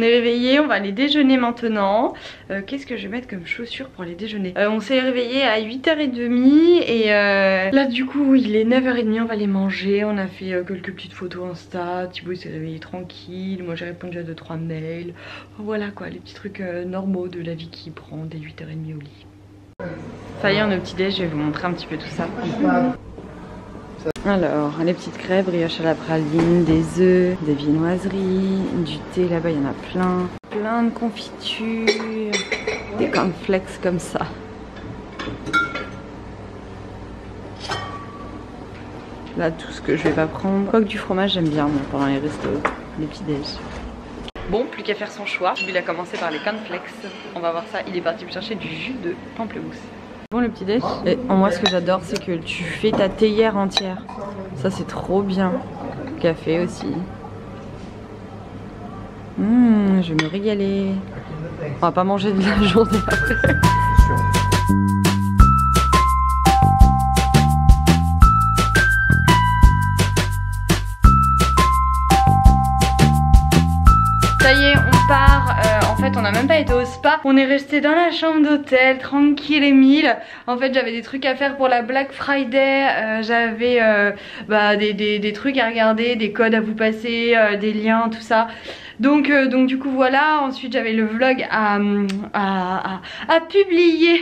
est réveillé, on va aller déjeuner maintenant. Qu'est-ce que je vais mettre comme chaussures pour aller déjeuner? On s'est réveillé à 8h30 et là du coup il est 9h30, on va aller manger. On a fait quelques petites photos Insta, Thibaut s'est réveillé tranquille, moi j'ai répondu à 2-3 mails. Voilà quoi, les petits trucs normaux de la vie qui prend dès 8h30 au lit. Ça y est, on est au petit déj, je vais vous montrer un petit peu tout ça. Alors, les petites crêpes, brioche à la praline, des œufs, des viennoiseries, du thé, là-bas il y en a plein. Plein de confitures, des cornflakes comme ça. Là, tout ce que je vais pas prendre. Quoique du fromage, j'aime bien moi, pendant les restos, les petits déj. Bon, plus qu'à faire son choix. Il a commencé par les cornflakes. On va voir ça. Il est parti me chercher du jus de pamplemousse. Bon, le petit déj. Et moi, ce que j'adore, c'est que tu fais ta théière entière. Ça, c'est trop bien. Café aussi. Je vais me régaler. On va pas manger de la journée après. Ça y est, on part. En fait, on n'a même pas été au spa. On est resté dans la chambre d'hôtel, tranquille et mille. En fait, j'avais des trucs à faire pour la Black Friday. J'avais des trucs à regarder, des codes à vous passer, des liens, tout ça. Donc du coup, voilà. Ensuite, j'avais le vlog à publier.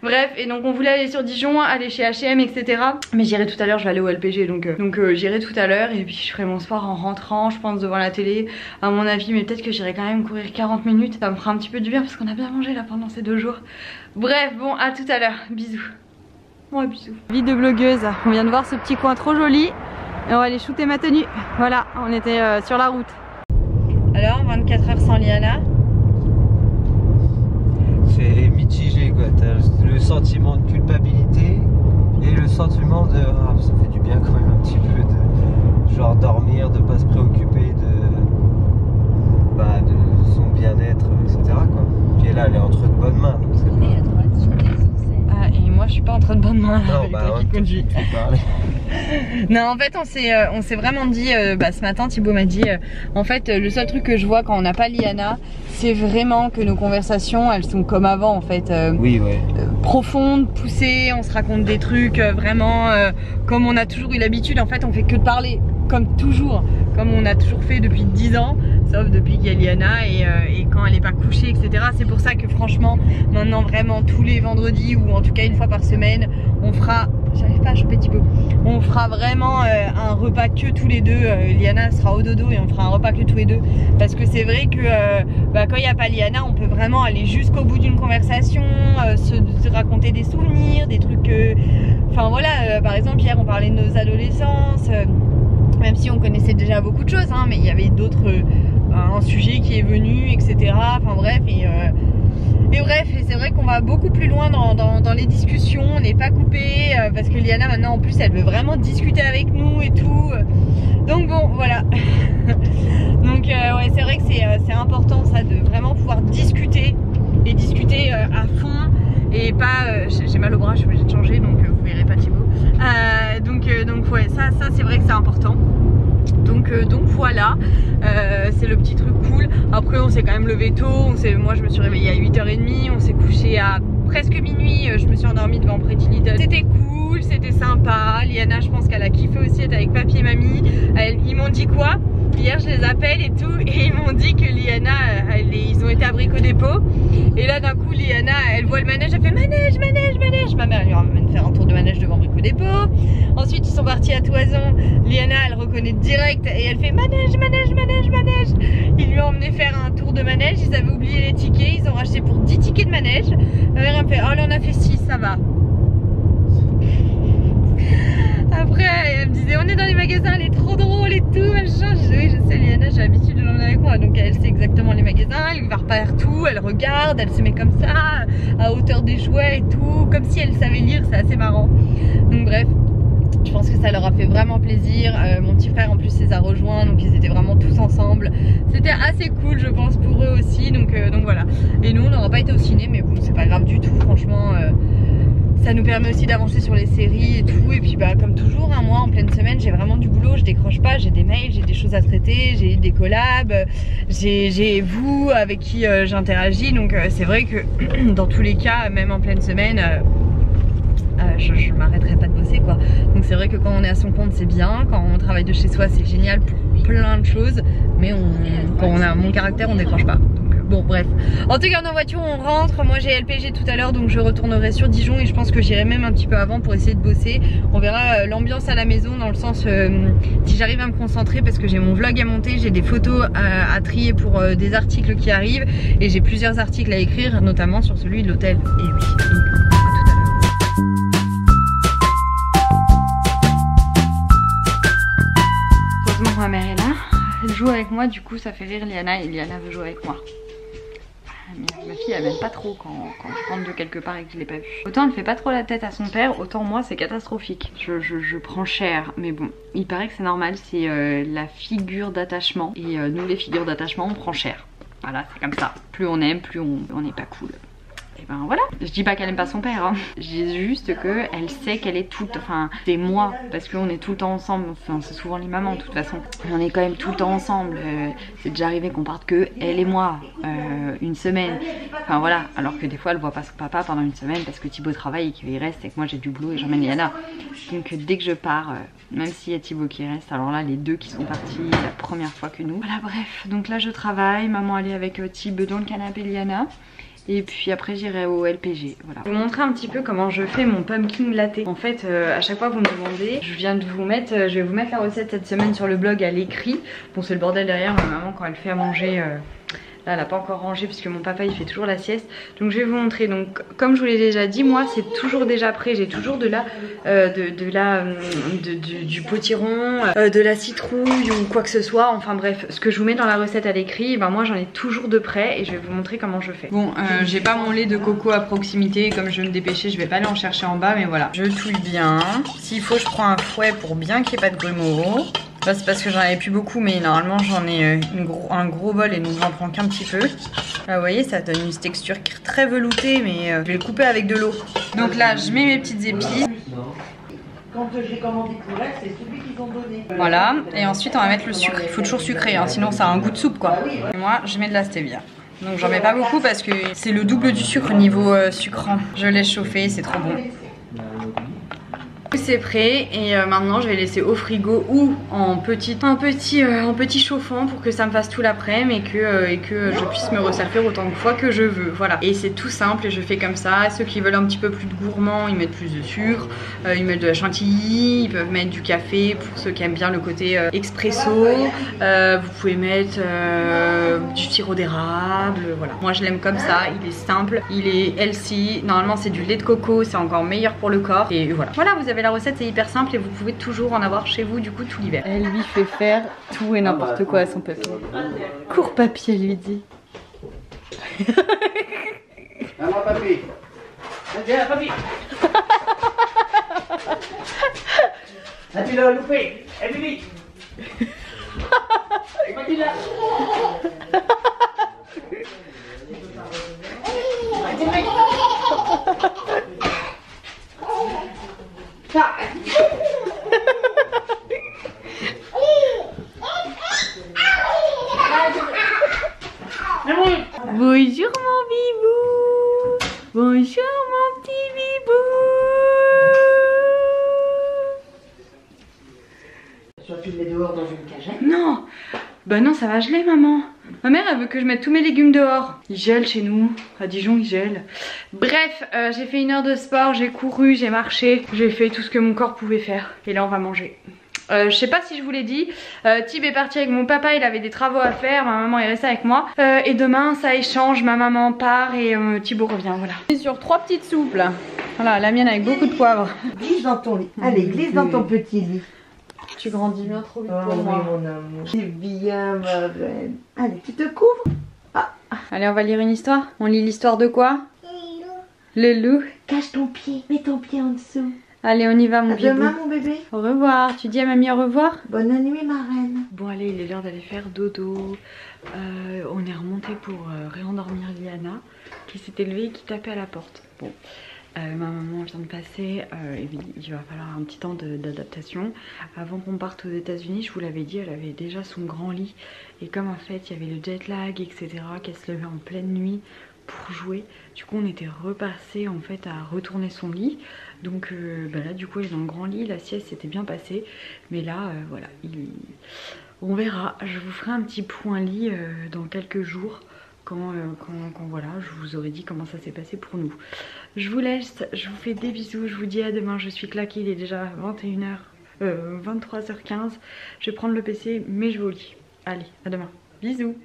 Bref, et donc on voulait aller sur Dijon, aller chez H&M, etc. Mais j'irai tout à l'heure, je vais aller au LPG, donc j'irai tout à l'heure. Et puis je ferai mon sport en rentrant, je pense, devant la télé, à mon avis. Mais peut-être que j'irai quand même courir 40 minutes. Ça me fera un petit peu du bien parce qu'on a bien mangé là pendant ces 2 jours. Bref, bon, à tout à l'heure. Bisous. Bon, bisous. Vie de blogueuse. On vient de voir ce petit coin trop joli. Et on va aller shooter ma tenue. Voilà, on était sur la route. Alors, 24 heures sans Liana. C'est mitigé quoi, t'as le sentiment de culpabilité et le sentiment de ça fait du bien quand même un petit peu de genre dormir, de pas se préoccuper de son bien-être, etc. quoi. Puis là elle est entre de bonnes mains donc c'est pas... Ah, et moi je suis pas entre de bonnes mains non, avec toi qui conduis. Non, en fait on s'est vraiment dit ce matin Thibaut m'a dit en fait le seul truc que je vois quand on n'a pas Liana, c'est vraiment que nos conversations elles sont comme avant en fait. Oui, ouais. Profondes, poussées, on se raconte des trucs vraiment comme on a toujours eu l'habitude. En fait on fait que de parler comme toujours, comme on a toujours fait depuis 10 ans, sauf depuis qu'il y a Liana et quand elle est pas couchée, etc. C'est pour ça que franchement maintenant vraiment tous les vendredis ou en tout cas une fois par semaine on fera, j'arrive pas à choper Thibaut, on fera vraiment un repas que tous les deux. Liana sera au dodo et on fera un repas que tous les deux parce que c'est vrai que quand il n'y a pas Liana on peut vraiment aller jusqu'au bout d'une conversation, se raconter des souvenirs, des trucs enfin voilà, par exemple hier on parlait de nos adolescences, même si on connaissait déjà beaucoup de choses hein, mais il y avait d'autres, un sujet qui est venu, etc. Enfin bref, et bref, et c'est vrai qu'on va beaucoup plus loin dans les discussions, on n'est pas coupé parce que Liana maintenant en plus elle veut vraiment discuter avec nous et tout. Donc bon voilà. Donc ouais, c'est vrai que c'est important ça de vraiment pouvoir discuter et discuter à fond et pas j'ai mal au bras, je suis obligée de changer donc vous verrez pas Thibaut. Donc ouais, ça c'est vrai que c'est important. Donc voilà, c'est le petit truc cool. Après on s'est quand même levé tôt, moi je me suis réveillée à 8h30, on s'est couché à presque minuit, je me suis endormie devant Pretty Little. C'était cool, c'était sympa. Liana je pense qu'elle a kiffé aussi être avec papy et mamie. Ils m'ont dit quoi? Hier je les appelle et tout et ils m'ont dit que Liana, ils ont été à Brico Dépôt et là d'un coup Liana elle voit le manège, elle fait manège, manège, manège. Ma mère elle lui ramène faire un tour de manège devant Brico Dépôt. Ensuite ils sont partis à Toison, Liana elle reconnaît direct et elle fait manège, manège, manège, manège. Ils lui ont emmené faire un tour de manège, ils avaient oublié les tickets, ils ont racheté pour 10 tickets de manège. Ma mère elle me fait oh là on a fait 6, ça va. Après elle me disait on est dans les magasins, elle est trop drôle et tout machin. Je dis oui je sais Liana, j'ai l'habitude de l'emmener avec moi. Donc elle sait exactement les magasins, elle va partout, elle regarde, elle se met comme ça à hauteur des jouets et tout, comme si elle savait lire, c'est assez marrant. Donc bref, je pense que ça leur a fait vraiment plaisir. Mon petit frère en plus les a rejoints, donc ils étaient vraiment tous ensemble. C'était assez cool je pense pour eux aussi, donc voilà. Et nous on n'aura pas été au ciné mais bon c'est pas grave du tout franchement. Ça nous permet aussi d'avancer sur les séries et tout. Et puis bah comme toujours, hein, moi en pleine semaine j'ai vraiment du boulot, je décroche pas, j'ai des mails, j'ai des choses à traiter, j'ai des collabs, j'ai vous avec qui j'interagis. Donc c'est vrai que dans tous les cas, même en pleine semaine, je m'arrêterai pas de bosser quoi. Donc c'est vrai que quand on est à son compte c'est bien, quand on travaille de chez soi c'est génial pour plein de choses, mais quand on a mon caractère on décroche pas. Bon bref, en tout cas en voiture on rentre, moi j'ai LPG tout à l'heure donc je retournerai sur Dijon et je pense que j'irai même un petit peu avant pour essayer de bosser. On verra l'ambiance à la maison dans le sens si j'arrive à me concentrer parce que j'ai mon vlog à monter, j'ai des photos à trier pour des articles qui arrivent et j'ai plusieurs articles à écrire notamment sur celui de l'hôtel. Et oui, donc à tout à l'heure. Heureusement ma mère est là, elle joue avec moi, du coup ça fait rire Liana et Liana veut jouer avec moi. Ma fille elle m'aime pas trop quand je rentre de quelque part et que je l'ai pas vue. Autant elle fait pas trop la tête à son père, autant moi c'est catastrophique. Je prends cher, mais bon, il paraît que c'est normal, c'est la figure d'attachement. Et nous les figures d'attachement on prend cher. Voilà, c'est comme ça. Plus on aime, plus on n'est pas cool. Et ben voilà, je dis pas qu'elle aime pas son père, hein. Je dis juste que elle sait qu'elle est toute, enfin c'est moi, parce qu'on est tout le temps ensemble, enfin c'est souvent les mamans de toute façon. On est quand même tout le temps ensemble, c'est déjà arrivé qu'on parte que elle et moi, une semaine, enfin voilà, alors que des fois elle voit pas son papa pendant une semaine parce que Thibaut travaille et qu'il reste et que moi j'ai du boulot et j'emmène Liana. Donc dès que je pars, même s'il y a Thibaut qui reste, alors là les deux qui sont partis la première fois que nous. Voilà bref, donc là je travaille, maman elle est avec Thibaut dans le canapé Liana. Et puis après j'irai au LPG, voilà. Je vais vous montrer un petit peu comment je fais mon pumpkin latte. En fait à chaque fois vous me demandez, je vais vous mettre la recette cette semaine sur le blog à l'écrit. Bon c'est le bordel derrière, ma maman quand elle fait à manger, là elle n'a pas encore rangé puisque mon papa il fait toujours la sieste. Donc je vais vous montrer, donc comme je vous l'ai déjà dit, moi c'est toujours déjà prêt. J'ai toujours du potiron, de la citrouille ou quoi que ce soit. Enfin bref, ce que je vous mets dans la recette à l'écrit, ben moi j'en ai toujours de prêt et je vais vous montrer comment je fais. Bon j'ai pas mon lait de coco à proximité, comme je vais me dépêcher je vais pas aller en chercher en bas, mais voilà. Je touille bien, s'il faut je prends un fouet pour bien qu'il n'y ait pas de grumeaux. Là c'est parce que j'en avais plus beaucoup, mais normalement j'en ai un gros bol et donc j'en prends qu'un petit peu. Là vous voyez ça donne une texture très veloutée, mais je vais le couper avec de l'eau. Donc là je mets mes petites épices. Quand j'ai commandé pour elle, c'est celui qu'ils ont donné. Voilà, et ensuite on va mettre le sucre. Il faut toujours sucrer, hein, sinon ça a un goût de soupe quoi. Et moi je mets de la stevia. Donc j'en mets pas beaucoup parce que c'est le double du sucre niveau sucrant. Je laisse chauffer, c'est trop bon. C'est prêt et maintenant je vais laisser au frigo ou en petit chauffant pour que ça me fasse tout l'après-midi et que je puisse me resservir autant de fois que je veux. Voilà, et c'est tout simple et je fais comme ça. Ceux qui veulent un petit peu plus de gourmand, ils mettent plus de sucre, ils mettent de la chantilly, ils peuvent mettre du café pour ceux qui aiment bien le côté expresso. Vous pouvez mettre du sirop d'érable, voilà. Moi je l'aime comme ça, il est simple, il est healthy. Normalement c'est du lait de coco, c'est encore meilleur pour le corps. Et voilà, voilà, vous avez la recette, c'est hyper simple et vous pouvez toujours en avoir chez vous du coup tout l'hiver. Elle lui fait faire tout et n'importe quoi à son papier. Cours papier, elle lui dit. Alors papy. Viens papy. Ah tu l'as loupé. Eh Bibi. Papy là. Bonjour mon bibou. Bonjour mon petit bibou. Soit tu le mets dehors dans une cagette. Non. Bah non, ça va geler maman. Ma mère elle veut que je mette tous mes légumes dehors. Il gèle chez nous, à Dijon il gèle. Bref, j'ai fait 1 heure de sport, j'ai couru, j'ai marché. J'ai fait tout ce que mon corps pouvait faire. Et là on va manger. Je sais pas si je vous l'ai dit, Thib est parti avec mon papa, il avait des travaux à faire, ma maman est restée avec moi. Et demain ça échange, ma maman part et Thibaut revient, voilà. On est sur 3 petites soupes là. Voilà, la mienne avec beaucoup de poivre. Glisse dans ton lit. Allez, glisse dans ton petit lit. Tu grandis bien trop vite Oh pour oui, moi. mon amour. C'est bien ma reine. Allez, tu te couvres. Allez, on va lire une histoire. On lit l'histoire de quoi? Le loup. Cache ton pied, mets ton pied en dessous. Allez, on y va mon À bibou. demain mon bébé. Au revoir. Tu dis à mamie au revoir? Bonne nuit ma reine. Bon allez, il est l'heure d'aller faire dodo. On est remonté pour réendormir Liana qui s'était levée et qui tapait à la porte. Bon, Ma maman vient de passer, il va falloir un petit temps d'adaptation. Avant qu'on parte aux États-Unis, je vous l'avais dit, elle avait déjà son grand lit. Et comme en fait il y avait le jet lag, etc., qu'elle se levait en pleine nuit pour jouer, du coup on était repassé en fait à retourner son lit. Donc là du coup elle est dans le grand lit, la sieste s'était bien passée. Mais là voilà, on verra. Je vous ferai un petit point lit dans quelques jours. Quand voilà, je vous aurais dit comment ça s'est passé pour nous. Je vous laisse, je vous fais des bisous, je vous dis à demain, je suis claquée, il est déjà 23h15. Je vais prendre le PC, mais je vais au lit. Allez, à demain. Bisous.